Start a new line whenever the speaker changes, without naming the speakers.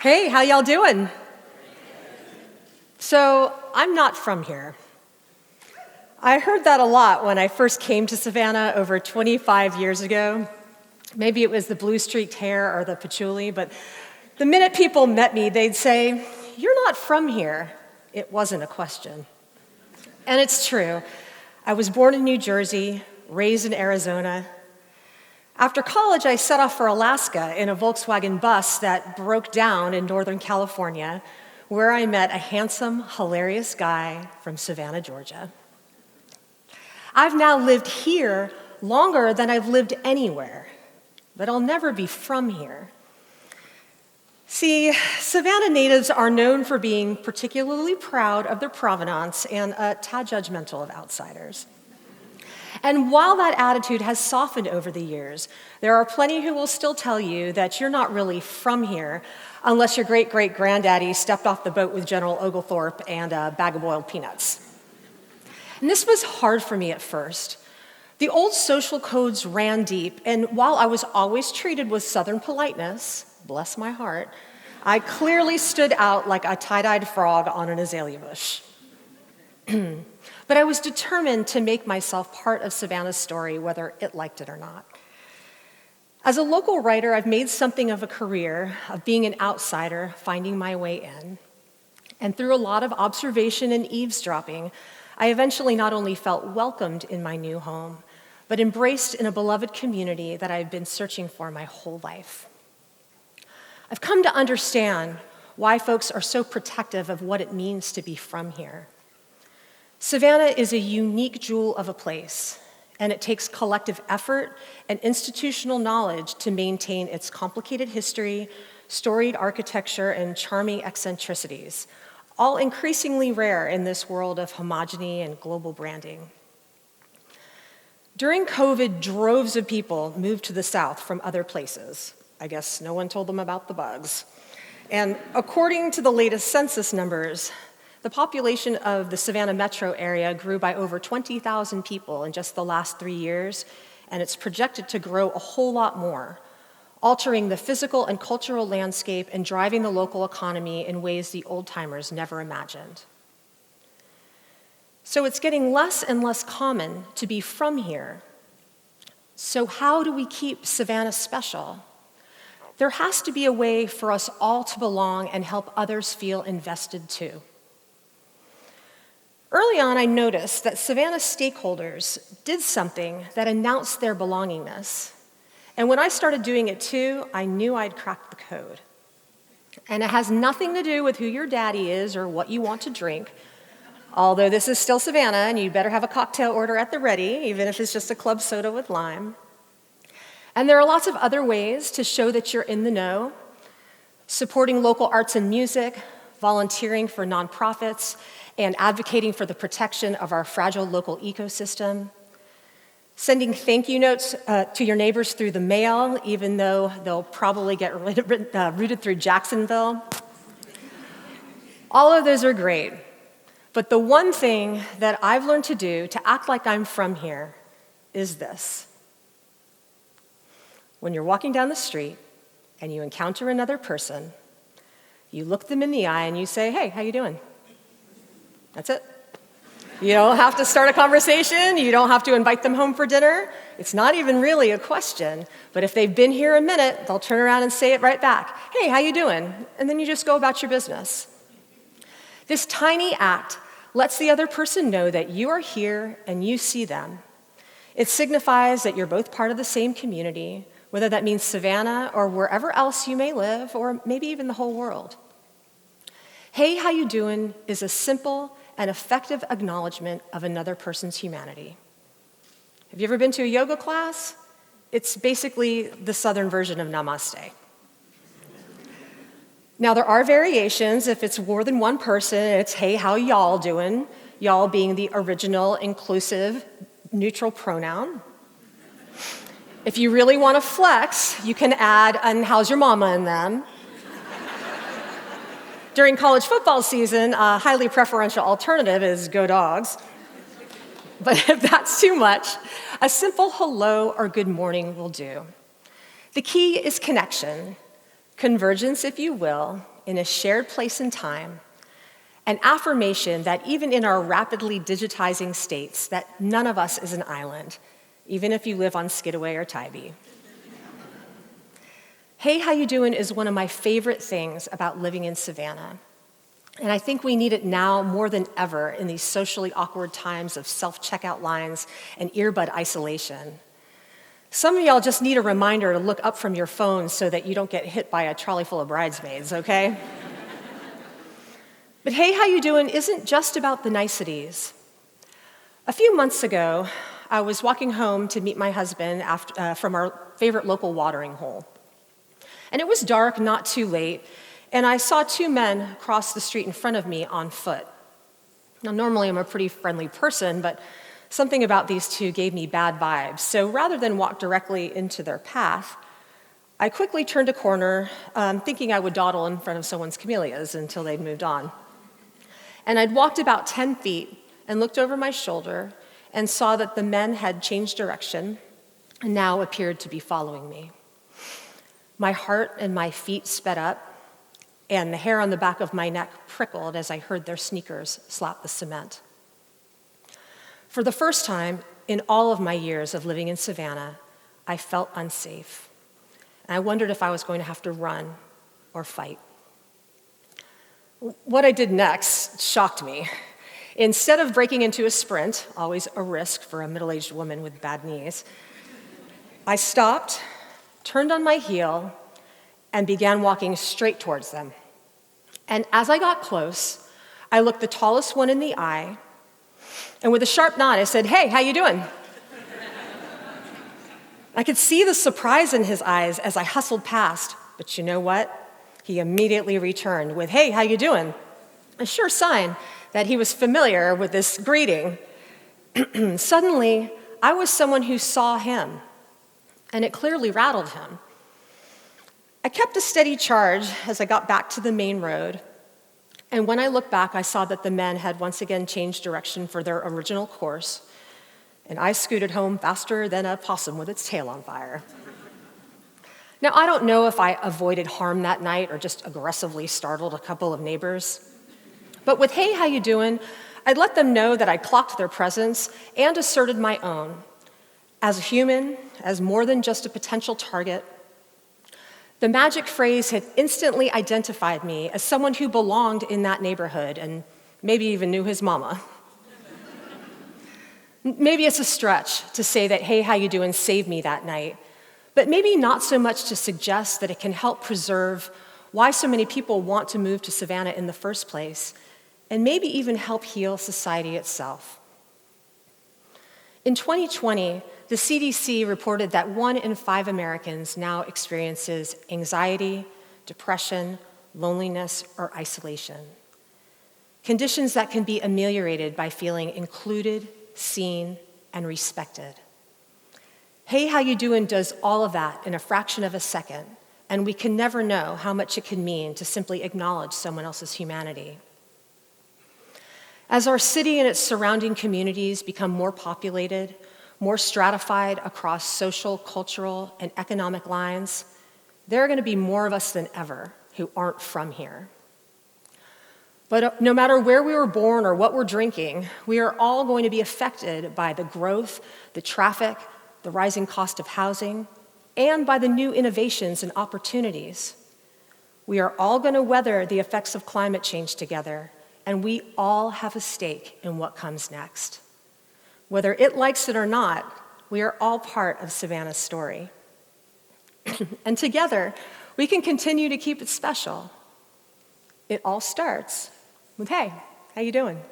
Hey, how y'all doing? So, I'm not from here. I heard that a lot when I first came to Savannah over 25 years ago. Maybe it was the blue-streaked hair or the patchouli, but the minute people met me, they'd say, "You're not from here." It wasn't a question. And it's true. I was born in New Jersey, raised in Arizona. After college, I set off for Alaska in a Volkswagen bus that broke down in Northern California, where I met a handsome, hilarious guy from Savannah, Georgia. I've now lived here longer than I've lived anywhere, but I'll never be from here. See, Savannah natives are known for being particularly proud of their provenance and a tad judgmental of outsiders. And while that attitude has softened over the years, there are plenty who will still tell you that you're not really from here unless your great-great-granddaddy stepped off the boat with General Oglethorpe and a bag of boiled peanuts. And this was hard for me at first. The old social codes ran deep, and while I was always treated with Southern politeness, bless my heart, I clearly stood out like a tie-dyed frog on an azalea bush. But I was determined to make myself part of Savannah's story, whether it liked it or not. As a local writer, I've made something of a career of being an outsider, finding my way in. And through a lot of observation and eavesdropping, I eventually not only felt welcomed in my new home, but embraced in a beloved community that I've been searching for my whole life. I've come to understand why folks are so protective of what it means to be from here. Savannah is a unique jewel of a place, and it takes collective effort and institutional knowledge to maintain its complicated history, storied architecture, and charming eccentricities, all increasingly rare in this world of homogeny and global branding. During COVID, droves of people moved to the south from other places. I guess no one told them about the bugs. And according to the latest census numbers, the population of the Savannah metro area grew by over 20,000 people in just the last 3 years, and it's projected to grow a whole lot more, altering the physical and cultural landscape and driving the local economy in ways the old-timers never imagined. So it's getting less and less common to be from here. So how do we keep Savannah special? There has to be a way for us all to belong and help others feel invested too. Early on, I noticed that Savannah stakeholders did something that announced their belongingness. And when I started doing it too, I knew I'd cracked the code. And it has nothing to do with who your daddy is or what you want to drink, although this is still Savannah and you better have a cocktail order at the ready, even if it's just a club soda with lime. And there are lots of other ways to show that you're in the know: supporting local arts and music, volunteering for nonprofits, and advocating for the protection of our fragile local ecosystem, sending thank you notes to your neighbors through the mail, even though they'll probably get routed through Jacksonville. All of those are great, but the one thing that I've learned to do to act like I'm from here is this. When you're walking down the street and you encounter another person, you look them in the eye and you say, "Hey, how you doing?" That's it. You don't have to start a conversation. You don't have to invite them home for dinner. It's not even really a question. But if they've been here a minute, they'll turn around and say it right back. "Hey, how you doing?" And then you just go about your business. This tiny act lets the other person know that you are here and you see them. It signifies that you're both part of the same community, whether that means Savannah or wherever else you may live, or maybe even the whole world. "Hey, how you doing?" is a simple and effective acknowledgement of another person's humanity. Have you ever been to a yoga class? It's basically the Southern version of namaste. Now, there are variations. If it's more than one person, it's "Hey, how y'all doing?" Y'all being the original, inclusive, neutral pronoun. If you really want to flex, you can add "And how's your mama?" in them. During college football season, a highly preferential alternative is "Go Dogs." But if that's too much, a simple hello or good morning will do. The key is connection, convergence, if you will, in a shared place and time, an affirmation that even in our rapidly digitizing states, that none of us is an island, even if you live on Skidaway or Tybee. Hey, how you doing is one of my favorite things about living in Savannah. And I think we need it now more than ever in these socially awkward times of self-checkout lines and earbud isolation. Some of y'all just need a reminder to look up from your phones so that you don't get hit by a trolley full of bridesmaids, okay? But hey, how you doing isn't just about the niceties. A few months ago, I was walking home to meet my husband from our favorite local watering hole. And it was dark, not too late, and I saw two men cross the street in front of me on foot. Now, normally I'm a pretty friendly person, but something about these two gave me bad vibes. So rather than walk directly into their path, I quickly turned a corner, thinking I would dawdle in front of someone's camellias until they'd moved on. And I'd walked about 10 feet and looked over my shoulder and saw that the men had changed direction and now appeared to be following me. My heart and my feet sped up, and the hair on the back of my neck prickled as I heard their sneakers slap the cement. For the first time in all of my years of living in Savannah, I felt unsafe. And I wondered if I was going to have to run or fight. What I did next shocked me. Instead of breaking into a sprint, always a risk for a middle-aged woman with bad knees, I stopped, turned on my heel, and began walking straight towards them. And as I got close, I looked the tallest one in the eye, and with a sharp nod, I said, "Hey, how you doing?" I could see the surprise in his eyes as I hustled past, but you know what? He immediately returned with, "Hey, how you doing?" A sure sign that he was familiar with this greeting. Suddenly, I was someone who saw him, and it clearly rattled him. I kept a steady charge as I got back to the main road, and when I looked back, I saw that the men had once again changed direction for their original course, and I scooted home faster than a possum with its tail on fire. Now, I don't know if I avoided harm that night or just aggressively startled a couple of neighbors, but with "Hey, how you doing?" I'd let them know that I clocked their presence and asserted my own. As a human, as more than just a potential target, the magic phrase had instantly identified me as someone who belonged in that neighborhood and maybe even knew his mama. Maybe it's a stretch to say that "Hey, how you doing?" saved me that night, but maybe not so much to suggest that it can help preserve why so many people want to move to Savannah in the first place, and maybe even help heal society itself. In 2020, the CDC reported that 1 in 5 Americans now experiences anxiety, depression, loneliness, or isolation. Conditions that can be ameliorated by feeling included, seen, and respected. Hey, how you doing does all of that in a fraction of a second, and we can never know how much it can mean to simply acknowledge someone else's humanity. As our city and its surrounding communities become more populated, more stratified across social, cultural, and economic lines, there are going to be more of us than ever who aren't from here. But no matter where we were born or what we're drinking, we are all going to be affected by the growth, the traffic, the rising cost of housing, and by the new innovations and opportunities. We are all going to weather the effects of climate change together, and we all have a stake in what comes next. Whether it likes it or not, we are all part of Savannah's story. And together, we can continue to keep it special. It all starts with, "Hey, how you doing?"